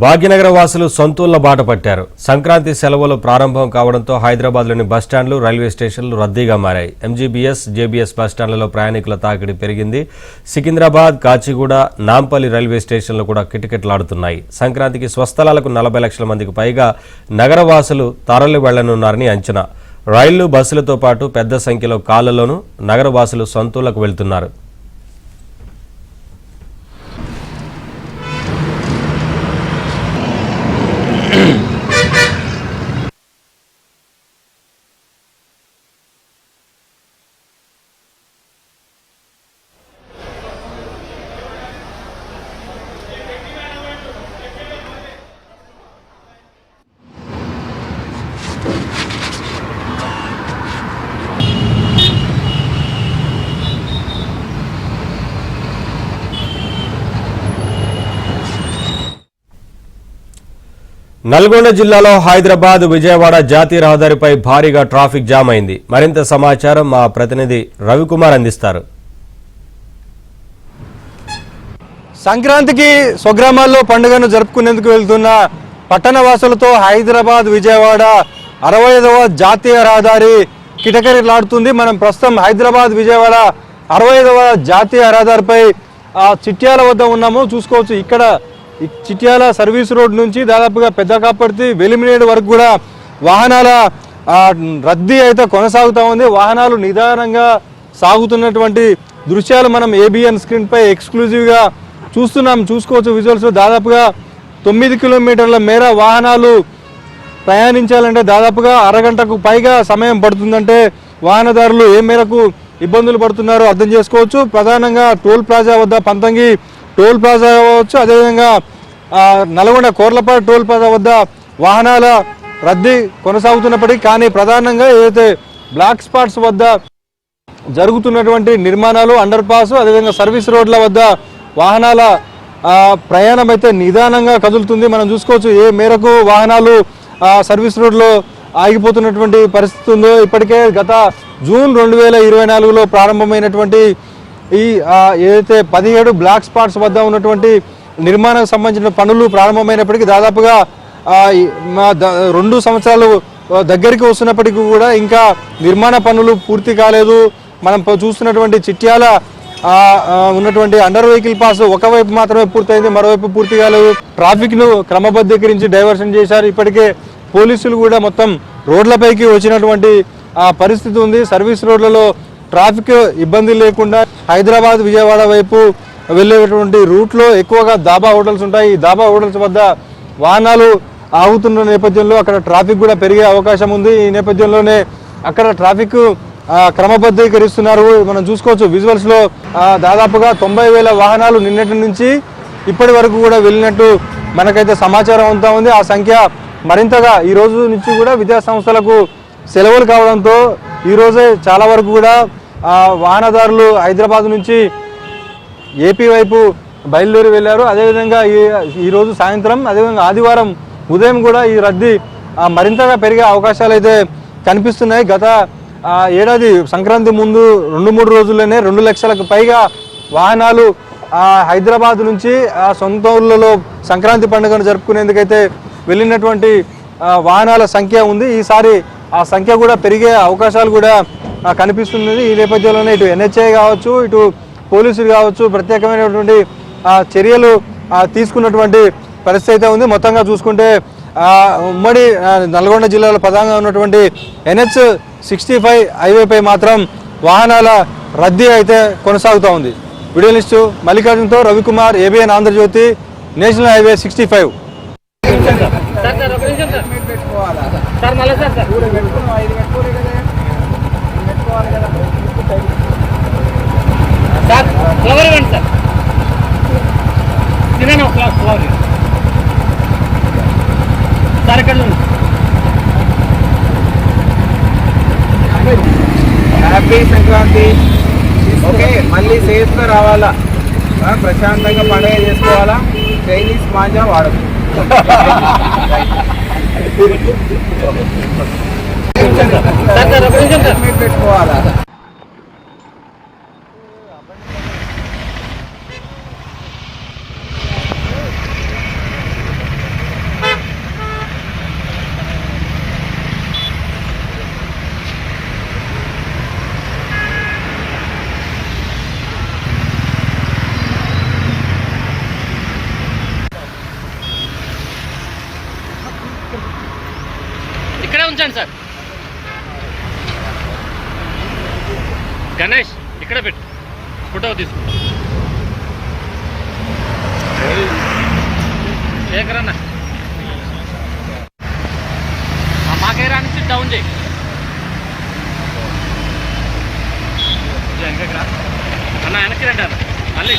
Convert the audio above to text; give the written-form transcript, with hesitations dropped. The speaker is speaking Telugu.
భాగ్యనగర వాసులు సొంతూళ్ల బాట పట్టారు. సంక్రాంతి సెలవులు ప్రారంభం కావడంతో హైదరాబాద్లోని బస్టాండ్లు, రైల్వే స్టేషన్లు రద్దీగా మారాయి. ఎంజీబీఎస్, జేబీఎస్ బస్టాండ్లలో ప్రయాణికుల తాకిడి పెరిగింది. సికింద్రాబాద్, కాచిగూడ, నాంపల్లి రైల్వే స్టేషన్లు కూడా కిటకిటలాడుతున్నాయి. సంక్రాంతికి స్వస్థలాలకు 40 లక్షల మందికి పైగా నగరవాసులు తరలి వెళ్లనున్నారని అంచనా. రైళ్లు, బస్సులతో పాటు పెద్ద సంఖ్యలో కార్లలోనూ నగరవాసులు సొంతూళ్లకు వెళ్తున్నారు. నల్గొండ జిల్లాలో హైదరాబాద్ విజయవాడ జాతీయ రహదారిపై భారీగా ట్రాఫిక్ జామ్ అయింది. మరింత సమాచారం మా ప్రతినిధి రవికుమార్ అందిస్తారు. సంక్రాంతికి స్వగ్రామాల్లో పండుగను జరుపుకునేందుకు వెళ్తున్న పట్టణ వాసులతో హైదరాబాద్ విజయవాడ 65వ జాతీయ రహదారి కిటకిటలాడుతుంది. మనం ప్రస్తుతం హైదరాబాద్ విజయవాడ 65వ జాతీయ రహదారిపై చిట్యాల వద్ద ఉన్నాము. చూసుకోవచ్చు, ఇక్కడ చిట్యాల సర్వీస్ రోడ్ నుంచి దాదాపుగా పెద్ద కాపర్తి, వెలిమినేడు వరకు కూడా వాహనాల రద్దీ అయితే కొనసాగుతూ ఉంది. వాహనాలు నిదానంగా సాగుతున్నటువంటి దృశ్యాలు మనం ఏబిఎన్ స్క్రీన్ పై ఎక్స్క్లూజివ్గా చూస్తున్నాం. చూసుకోవచ్చు విజువల్స్. దాదాపుగా 9 కిలోమీటర్ల మేర వాహనాలు ప్రయాణించాలంటే దాదాపుగా అరగంటకు పైగా సమయం పడుతుందంటే వాహనదారులు ఏ మేరకు ఇబ్బందులు పడుతున్నారో అర్థం చేసుకోవచ్చు. ప్రధానంగా టోల్ ప్లాజా వద్ద, పంతంగి టోల్ ప్లాజా కావచ్చు, అదేవిధంగా నల్గొండ కోర్లపాడు టోల్ ప్లాజా వద్ద వాహనాల రద్దీ కొనసాగుతున్నప్పటికీ కానీ ప్రధానంగా ఏదైతే బ్లాక్ స్పాట్స్ వద్ద జరుగుతున్నటువంటి నిర్మాణాలు, అండర్ పాస్, అదేవిధంగా సర్వీస్ రోడ్ల వద్ద వాహనాల ప్రయాణం అయితే నిదానంగా కదులుతుంది. మనం చూసుకోవచ్చు ఏ మేరకు వాహనాలు సర్వీస్ రోడ్లో ఆగిపోతున్నటువంటి పరిస్థితి ఉందో. ఇప్పటికే గత జూన్ 2024లో ప్రారంభమైనటువంటి ఈ ఏదైతే 17 బ్లాక్ స్పాట్స్ వద్ద ఉన్నటువంటి నిర్మాణానికి సంబంధించిన పనులు ప్రారంభమైనప్పటికీ దాదాపుగా 2 సంవత్సరాలు దగ్గరికి వస్తున్నప్పటికీ కూడా ఇంకా నిర్మాణ పనులు పూర్తి కాలేదు. మనం చూస్తున్నటువంటి చిట్యాల ఉన్నటువంటి అండర్ వెహికల్ పాస్ ఒకవైపు మాత్రమే పూర్తయింది, మరోవైపు పూర్తి కాలేదు. ట్రాఫిక్ను క్రమబద్ధీకరించి డైవర్షన్ చేశారు. ఇప్పటికే పోలీసులు కూడా మొత్తం రోడ్లపైకి వచ్చినటువంటి పరిస్థితి ఉంది. సర్వీస్ రోడ్లలో ట్రాఫిక్ ఇబ్బంది లేకుండా హైదరాబాద్ విజయవాడ వైపు వెళ్ళేటువంటి రూట్లో ఎక్కువగా దాబా హోటల్స్ ఉంటాయి. ఈ దాబా హోటల్స్ వద్ద వాహనాలు ఆగుతున్న నేపథ్యంలో అక్కడ ట్రాఫిక్ కూడా పెరిగే అవకాశం ఉంది. ఈ నేపథ్యంలోనే అక్కడ ట్రాఫిక్ క్రమబద్ధీకరిస్తున్నారు. మనం చూసుకోవచ్చు విజువల్స్లో దాదాపుగా 90,000 వాహనాలు నిన్నటి నుంచి ఇప్పటి వరకు కూడా వెళ్ళినట్టు మనకైతే సమాచారం అంతా ఉంది. ఆ సంఖ్య మరింతగా ఈ రోజు నుంచి కూడా విద్యా సంస్థలకు సెలవులు కావడంతో ఈరోజే చాలా వరకు కూడా వాహనదారులు హైదరాబాద్ నుంచి ఏపీ వైపు బయలుదేరి వెళ్ళారు. అదేవిధంగా ఈరోజు సాయంత్రం, అదేవిధంగా ఆదివారం ఉదయం కూడా ఈ రద్దీ మరింతగా పెరిగే అవకాశాలు అయితే కనిపిస్తున్నాయి. గత ఏడాది సంక్రాంతి ముందు 2-3 రోజుల్లోనే 2 లక్షలకు పైగా వాహనాలు హైదరాబాద్ నుంచి సొంత ఊళ్ళలో సంక్రాంతి పండుగను జరుపుకునేందుకైతే వెళ్ళినటువంటి వాహనాల సంఖ్య ఉంది. ఈసారి ఆ సంఖ్య కూడా పెరిగే అవకాశాలు కూడా కనిపిస్తున్నది. ఈ నేపథ్యంలోనే ఇటు ఎన్హెచ్ఐ కావచ్చు, ఇటు పోలీసులు కావచ్చు ప్రత్యేకమైనటువంటి చర్యలు తీసుకున్నటువంటి పరిస్థితి అయితే ఉంది. మొత్తంగా చూసుకుంటే ఉమ్మడి నల్గొండ జిల్లాలో ప్రధానంగా ఉన్నటువంటి NH-65 హైవేపై మాత్రం వాహనాల రద్దీ అయితే కొనసాగుతూ ఉంది. వీడియో లిస్టు మల్లికార్జున్తో Ravikumar, ABN Andhrajyothi, national highway 65. Happy Sankranti. Okay, మళ్ళీ సేఫ్గా రావాలా, ప్రశాంతంగా పండుగ చేసుకోవాలా, చైనీస్ మాంజా వాడదు. పెట్టుకోవాలా. రండి సార్. గణేష్ ఇక్కడ పెట్టు, ఫోటో తీసుకు. శేఖరన్న మాకేరా నుంచి డౌన్ చేయి. వెనక్కి రండి అన్న, మళ్ళీ